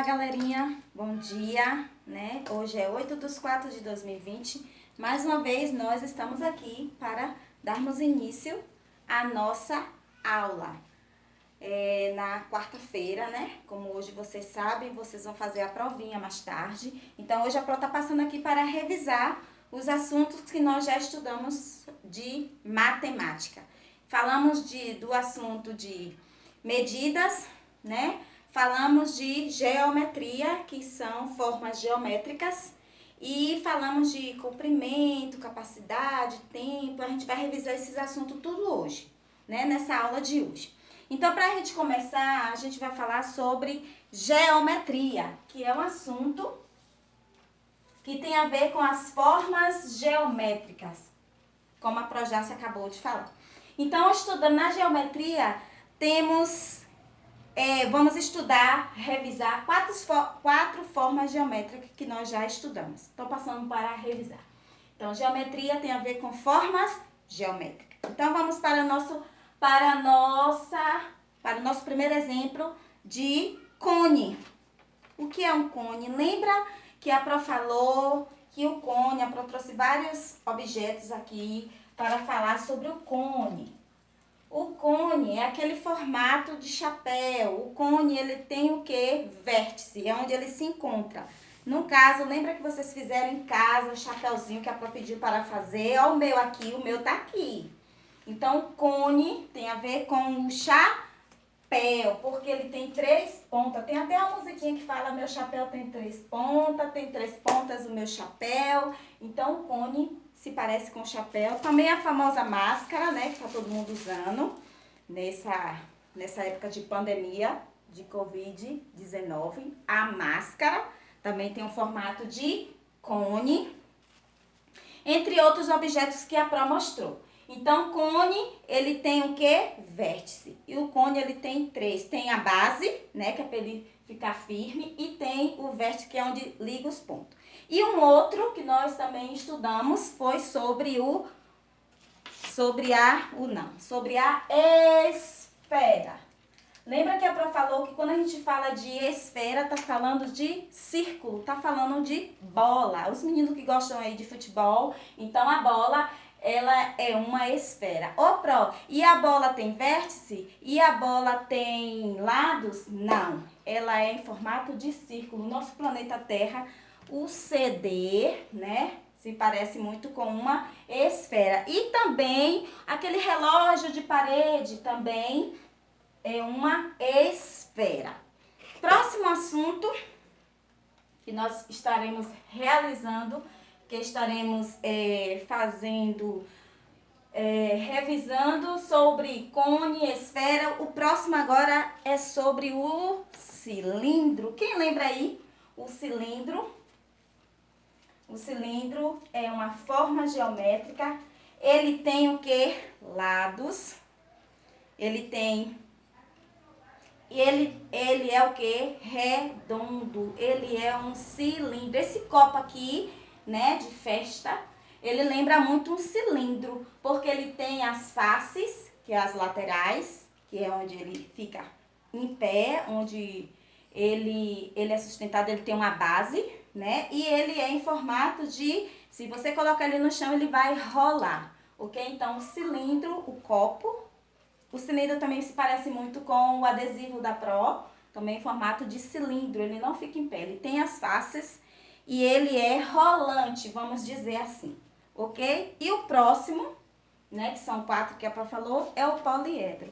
galerinha, bom dia, né? Hoje é 8/4/2020. Mais uma vez nós estamos aqui para darmos início à nossa aula. Na quarta-feira, né? Como hoje vocês sabem, vocês vão fazer a provinha mais tarde. Então hoje a Pro tá passando aqui para revisar os assuntos que nós já estudamos de matemática. Falamos do assunto de medidas, né? Falamos de geometria, que são formas geométricas, e falamos de comprimento, capacidade, tempo. A gente vai revisar esses assuntos tudo hoje, né? Nessa aula de hoje. Então, para a gente começar, a gente vai falar sobre geometria, que é um assunto que tem a ver com as formas geométricas, como a Projácia acabou de falar. Então, estudando na geometria, vamos estudar, revisar quatro formas geométricas que nós já estudamos. Estou passando para revisar. Então, geometria tem a ver com formas geométricas. Então, vamos para o nosso primeiro exemplo de cone. O que é um cone? Lembra que a Pro falou que o cone, a Pro trouxe vários objetos aqui para falar sobre o cone. O cone é aquele formato de chapéu. O cone, ele tem o quê? Vértice, é onde ele se encontra. No caso, lembra que vocês fizeram em casa o chapéuzinho que a Pro pediu para fazer? Ó, o meu aqui, o meu tá aqui. Então, o cone tem a ver com o chapéu, porque ele tem 3 pontas. Tem até uma musiquinha que fala, meu chapéu tem 3 pontas, tem 3 pontas o meu chapéu. Então, o cone se parece com o chapéu. Também a famosa máscara, né, que tá todo mundo usando nessa época de pandemia de Covid-19. A máscara também tem um formato de cone, entre outros objetos que a Pro mostrou. Então, cone, ele tem o quê? Vértice. E o cone, ele tem 3. Tem a base, né, que é para ele ficar firme, e tem o vértice, que é onde liga os pontos. E um outro que nós também estudamos foi sobre a esfera. Lembra que a Pro falou que quando a gente fala de esfera, tá falando de círculo, tá falando de bola. Os meninos que gostam aí de futebol, então a bola, ela é uma esfera. Ô, Pro, e a bola tem vértice? E a bola tem lados? Não, ela é em formato de círculo. Nosso planeta Terra, o CD, né, se parece muito com uma esfera. E também aquele relógio de parede também é uma esfera. Próximo assunto que nós estaremos realizando, que estaremos revisando sobre cone, esfera. O próximo agora é sobre o cilindro. Quem lembra aí? O cilindro. O cilindro é uma forma geométrica. Ele tem o quê? Lados. Ele é o quê? Redondo. Ele é um cilindro. Esse copo aqui, né, de festa, ele lembra muito um cilindro, porque ele tem as faces, que é as laterais, que é onde ele fica em pé, onde ele é sustentado, ele tem uma base, né? E ele é em formato de, se você colocar ele no chão, ele vai rolar, ok? Então, o cilindro, o copo. O cilindro também se parece muito com o adesivo da Pro, também em formato de cilindro, ele não fica em pé, ele tem as faces e ele é rolante, vamos dizer assim, ok? E o próximo, né, que são 4 que a Pro falou, é o poliedro,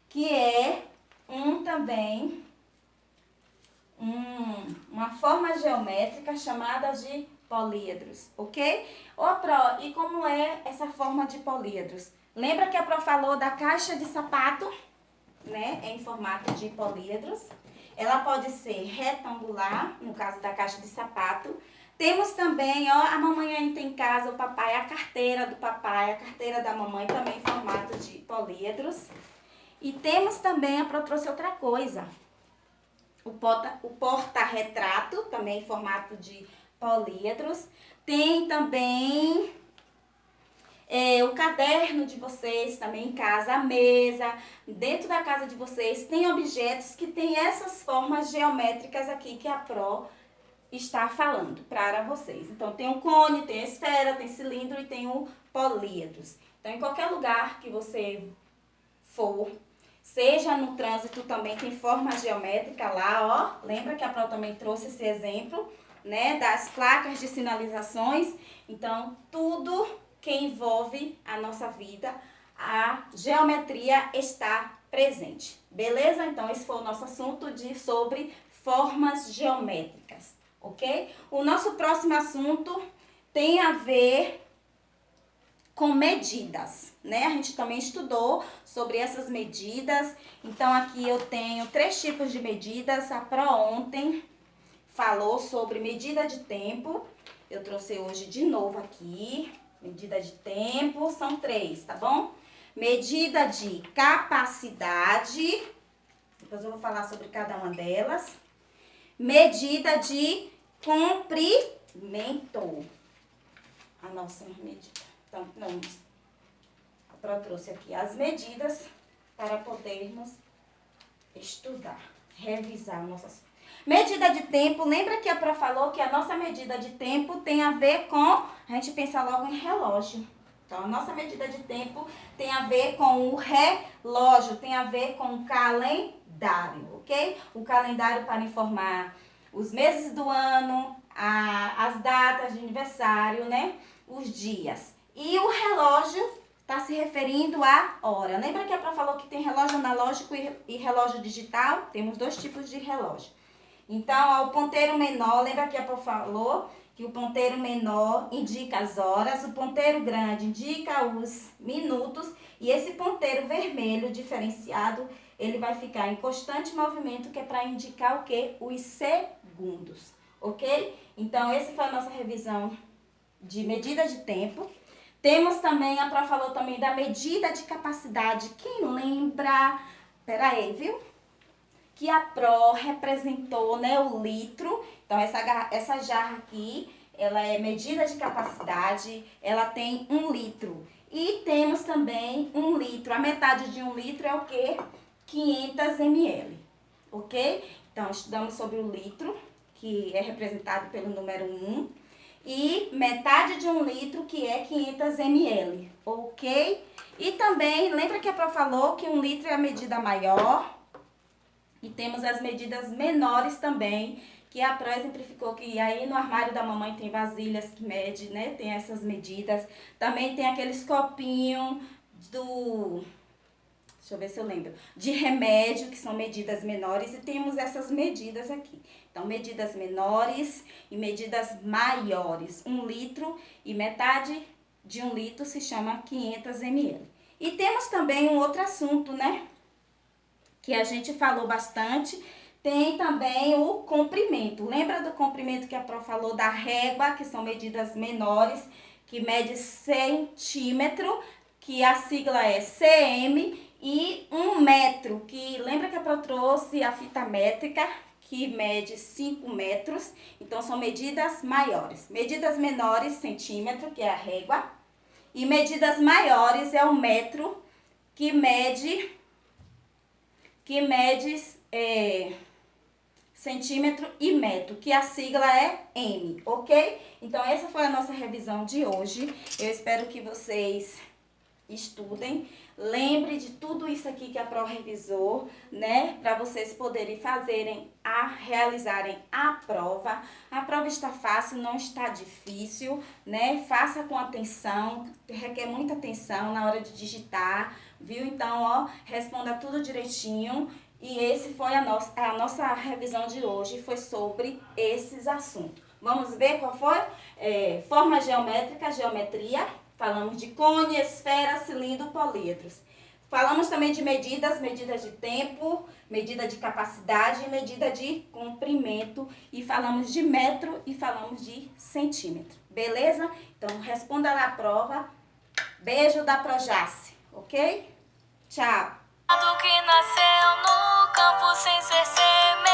que é uma forma geométrica chamada de políedros, ok? Ô, Pro, e como é essa forma de políedros? Lembra que a Pro falou da caixa de sapato, né? Em formato de políedros. Ela pode ser retangular, no caso da caixa de sapato. Temos também, ó, a mamãe ainda tem em casa, o papai, a carteira do papai, a carteira da mamãe também em formato de políedros. E temos também, a Pro trouxe outra coisa, o porta-retrato, também em formato de políedros. Tem também o caderno de vocês também em casa, a mesa, dentro da casa de vocês tem objetos que tem essas formas geométricas aqui que a Pro está falando para vocês. Então tem o cone, tem a esfera, tem cilindro e tem o políedros. Então em qualquer lugar que você for, seja no trânsito também tem forma geométrica lá, ó. Lembra que a Pro também trouxe esse exemplo, né, das placas de sinalizações. Então tudo que envolve a nossa vida, a geometria está presente. Beleza? Então esse foi o nosso assunto sobre formas geométricas, ok? O nosso próximo assunto tem a ver com medidas, né? A gente também estudou sobre essas medidas. Então aqui eu tenho 3 tipos de medidas. A Pro ontem falou sobre medida de tempo. Eu trouxe hoje de novo aqui. Medida de tempo, são 3, tá bom? Medida de capacidade. Depois eu vou falar sobre cada uma delas. Medida de comprimento. A nossa medida. Então, a Pro trouxe aqui as medidas para podermos estudar, revisar nossas medida de tempo. Lembra que a Pro falou que a nossa medida de tempo tem a ver com, a gente pensa logo em relógio. Então, a nossa medida de tempo tem a ver com o relógio, tem a ver com o calendário, ok? O calendário para informar os meses do ano, as datas de aniversário, né? Os dias. E o relógio está se referindo à hora. Lembra que a Pro falou que tem relógio analógico e relógio digital? Temos 2 tipos de relógio. Então, o ponteiro menor, lembra que a Pro falou que o ponteiro menor indica as horas, o ponteiro grande indica os minutos e esse ponteiro vermelho diferenciado, ele vai ficar em constante movimento, que é para indicar o quê? Os segundos, ok? Então, essa foi a nossa revisão de medida de tempo. Temos também, a Pro falou também da medida de capacidade. Quem lembra? Pera aí, viu? Que a Pro representou, né, o litro. Então, essa jarra aqui, ela é medida de capacidade, ela tem 1 litro. E temos também 1 litro. A metade de 1 litro é o quê? 500 ml, ok? Então, estudamos sobre o litro, que é representado pelo número 1. E metade de 1 litro, que é 500 ml, ok? E também, lembra que a Pro falou que 1 litro é a medida maior? E temos as medidas menores também, que a Pro exemplificou que aí no armário da mamãe tem vasilhas que mede, né? Tem essas medidas. Também tem aqueles copinhos deixa eu ver se eu lembro, de remédio, que são medidas menores, e temos essas medidas aqui. Então, medidas menores e medidas maiores. 1 litro e metade de 1 litro se chama 500 ml. E temos também um outro assunto, né? Que a gente falou bastante. Tem também o comprimento. Lembra do comprimento que a Pro falou da régua, que são medidas menores, que mede centímetro, que a sigla é cm, e 1 metro, que lembra que a Pro trouxe a fita métrica, que mede 5 metros. Então, são medidas maiores. Medidas menores, centímetro, que é a régua. E medidas maiores é o metro, que mede centímetro e metro, que a sigla é M, ok? Então, essa foi a nossa revisão de hoje. Eu espero que vocês estudem. Lembre de tudo isso aqui que a Pro revisou, né? Para vocês poderem realizarem a prova. A prova está fácil, não está difícil, né? Faça com atenção, requer muita atenção na hora de digitar, viu? Então, ó, responda tudo direitinho. E esse foi a nossa revisão de hoje, foi sobre esses assuntos. Vamos ver qual foi? Forma geométrica, geometria. Falamos de cone, esfera, cilindro, políedros. Falamos também de medidas de tempo, medida de capacidade, medida de comprimento. E falamos de metro e falamos de centímetro. Beleza? Então, responda lá a prova. Beijo da Projace, ok? Tchau! Que nasceu no campo sem ser semente.